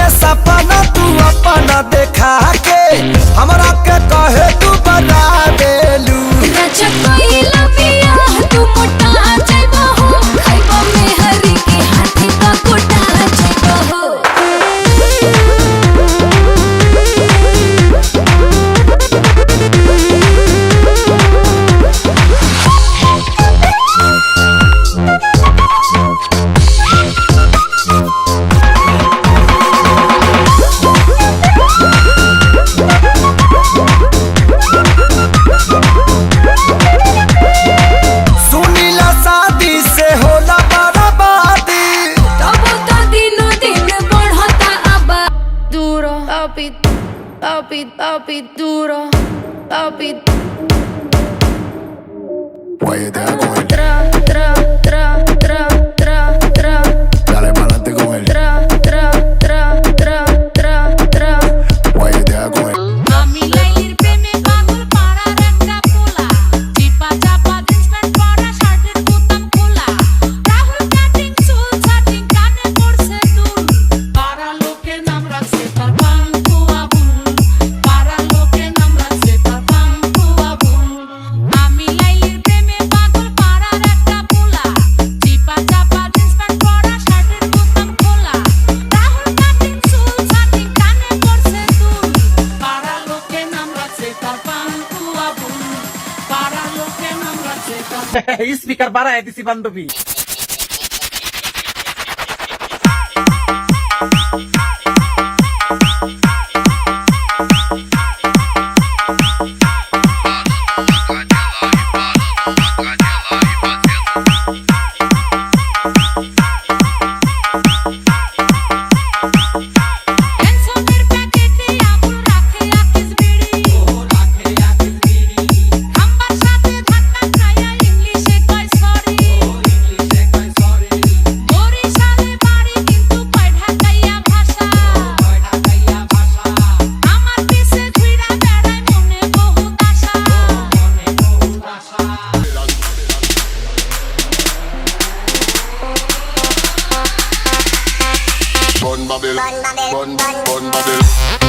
के सपना तू अपना देखा के हमरा के कहे तू बता देलू। तू मोटा जाइबा हो, खाइबा में हरी के हाथी का कोटा जाइबा हो। Papi duro, papi. Guayete con él. Tra, tra, tra, tra, tra, tra. Dale pa'lante con él. Tra, tra, tra, tra, tra, tra. Guayete con él. আমি লাইলির প্রেমে পাগল পাড়ার একটা পোলা, চিপা চাপা জিন্স প্যান্ট পরা শার্টের বোতাম খোলা, রাহুল কাটিং চুল ছাটিং কানে পড়ছে দুল, পাড়া লোকে নাম রাখছে তার পাঙ্কু আবুল, পাড়া লোকে নাম রাখছে তার পাঙ্কু আবুল। আমি লাইলির প্রেমে পাগল পাড়ার একটা পোলা, চিপা চাপা জিন্স প্যান্ট পরা শার্টের বোতাম খোলা, রাহুল কাটিং চুল ছাটিং কানে পড়ছে দুল, পাড়া লোকে নাম রাখছে তার পাঙ্কু আবুল, পাড়া লোকে নাম রাখছে তার স্পিকার বাড়ায় দিছি বান্ধবী। পেনশনের প্যাকেটে আবুল রাখে আকিস বিড়ি, খাম্বার সাথে ধাক্কা খায়া ইংলিশে কয় সরি, বরিশালে বাড়ি কিন্তু কয় ঢাকাইয়া ভাষা, আমার পিছে ঘুইরা বেড়ায় মনে বহুত আশা। Bun Babel.